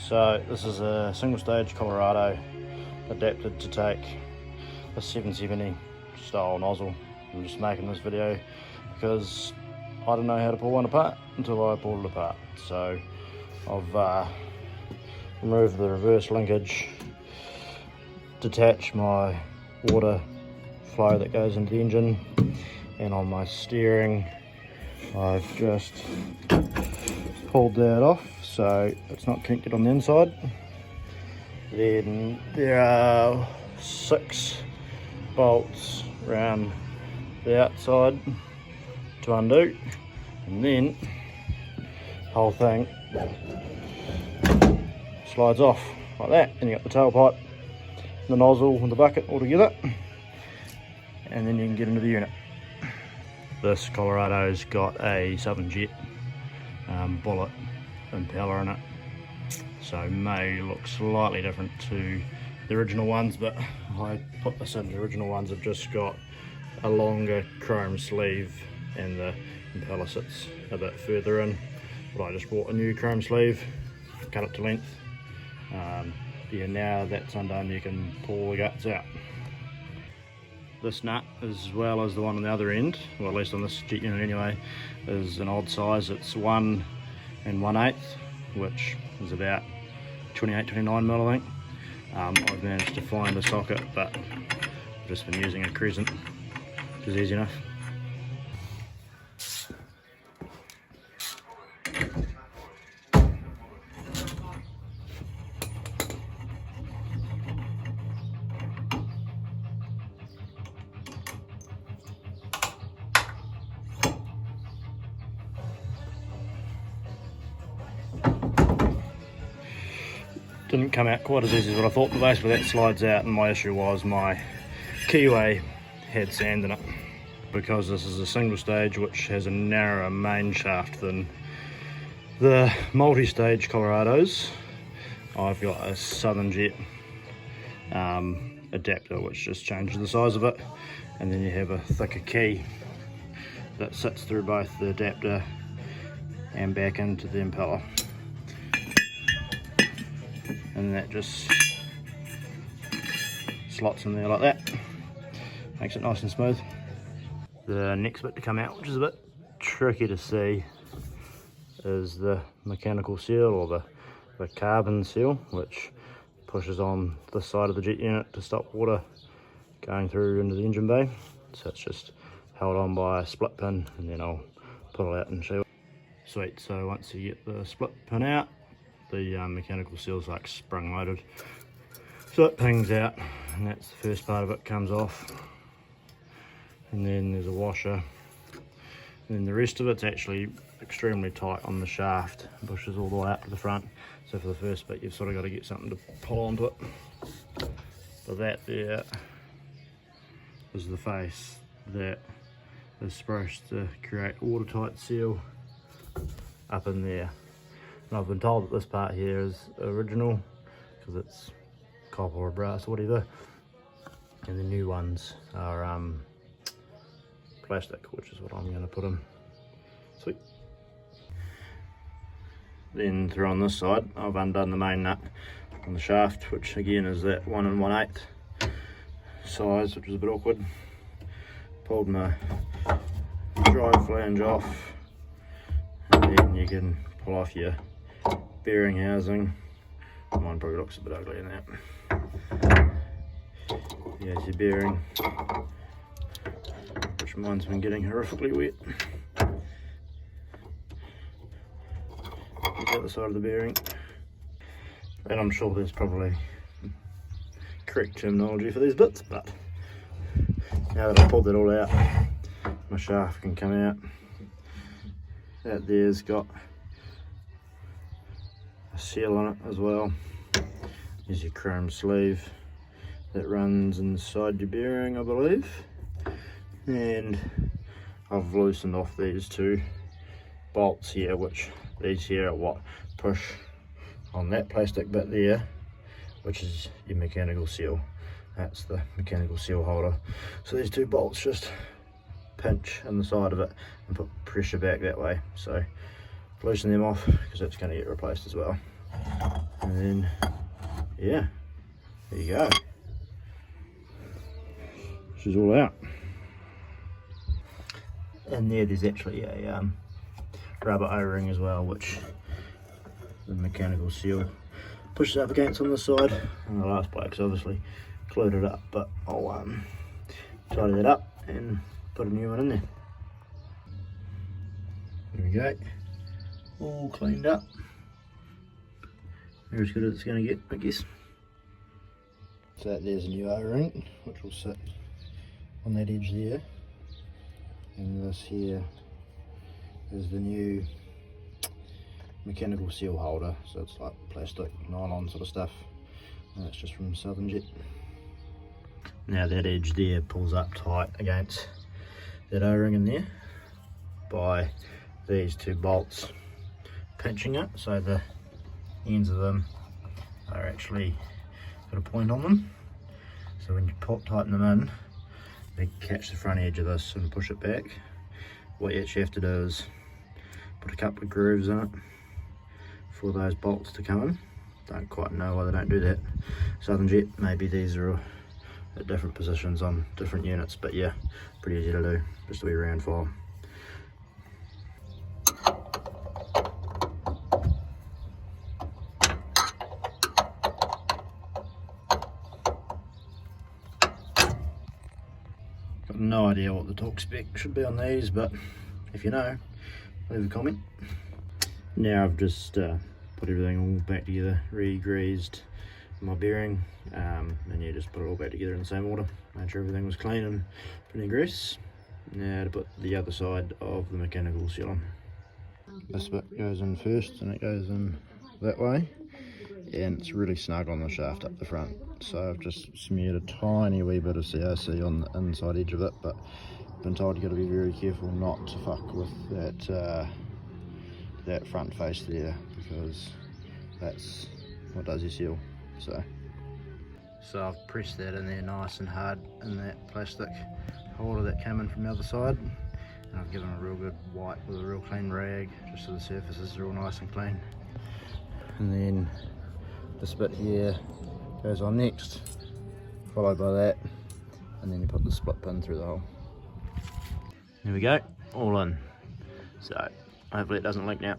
So this is a single stage Colorado adapted to take a 770 style nozzle. I'm just making this video because I didn't know how to pull one apart until I pulled it apart. So I've removed the reverse linkage, detached my water flow that goes into the engine, and on my steering I've just pulled that off so it's not connected on the inside. Then there are 6 bolts around the outside to undo, and then the whole thing slides off like that, and you got the tailpipe, the nozzle and the bucket all together, and then you can get into the unit. This Colorado's got a Southern Jet bullet impeller in it, so may look slightly different to the original ones, but I put this in. The original ones have just got a longer chrome sleeve and the impeller sits a bit further in, but I just bought a new chrome sleeve, cut it to length. Yeah, now that's undone, you can pull the guts out. This nut, as well as the one on the other end, well at least on this jet unit anyway, is an odd size. It's 1 1/8, which is about 28-29 mil, I think. I've managed to find a socket, but I've just been using a crescent, which is easy enough. Didn't come out quite as easy as what I thought, but basically that slides out, and my issue was my keyway had sand in it. Because this is a single stage which has a narrower main shaft than the multi-stage Colorados, I've got a Southern Jet adapter which just changes the size of it, and then you have a thicker key that sits through both the adapter and back into the impeller. And that just slots in there like that, makes it nice and smooth. The next bit to come out, which is a bit tricky to see, is the mechanical seal, or the carbon seal, which pushes on the side of the jet unit to stop water going through into the engine bay. So it's just held on by a split pin, and then I'll pull it out and show you. Sweet, so once you get the split pin out, the mechanical seal's like sprung loaded, so it pings out, and that's the first part of it comes off. And then there's a washer, and then the rest of it's actually extremely tight on the shaft, it pushes all the way up to the front. So for the first bit you've sort of got to get something to pull onto it. So that there is the face that is supposed to create a watertight seal up in there. And I've been told that this part here is original because it's copper or brass or whatever, and the new ones are plastic, which is what I'm going to put in. Sweet. Then through on this side I've undone the main nut on the shaft, which again is that 1 1/8 size, which is a bit awkward. Pulled my drive flange off, and then you can pull off your bearing housing. Mine probably looks a bit ugly in that. Here's your bearing, which mine's been getting horrifically wet. The other side of the bearing, and I'm sure there's probably correct terminology for these bits, but now that I've pulled that all out, my shaft can come out. That there's got a seal on it as well. There's your chrome sleeve that runs inside your bearing, I believe. And I've loosened off these 2 bolts here, which these here are what push on that plastic bit there, which is your mechanical seal. That's the mechanical seal holder. So these 2 bolts just pinch in the side of it and put pressure back that way. So loosen them off because that's going to get replaced as well. And then, yeah, there you go. She's all out. And there's actually a rubber O-ring as well, which the mechanical seal pushes up against on the side. And the last bloke's obviously glued it up, but I'll tidy that up and put a new one in there. There we go, all cleaned up. They're as good as it's going to get, I guess. So there's a new O-ring, which will sit on that edge there. And this here is the new mechanical seal holder. So it's like plastic, nylon sort of stuff. And that's just from Southern Jet. Now that edge there pulls up tight against that O-ring in there by these two bolts pinching it, so the ends of them are actually got a point on them. So when you tighten them in, they catch the front edge of this and push it back. What you actually have to do is put a couple of grooves in it for those bolts to come in. Don't quite know why they don't do that. Southern Jet, maybe these are at different positions on different units, but yeah, pretty easy to do, just a wee round file. Got no idea what the torque spec should be on these, but if you know, leave a comment. Now I've just put everything all back together, re-greased my bearing, and yeah, just put it all back together in the same order. Made sure everything was clean and put in grease. Now to put the other side of the mechanical seal on. This bit goes in first, and it goes in that way, and it's really snug on the shaft up the front. So I've just smeared a tiny wee bit of CRC on the inside edge of it, but I've been told you got to be very careful not to fuck with that front face there, because that's what does your seal. So I've pressed that in there nice and hard in that plastic holder that came in from the other side, and I've given it a real good wipe with a real clean rag, just so the surfaces are all nice and clean. And then this bit here goes on next, followed by that, and then you put the split pin through the hole. There we go, all in. So hopefully it doesn't leak now.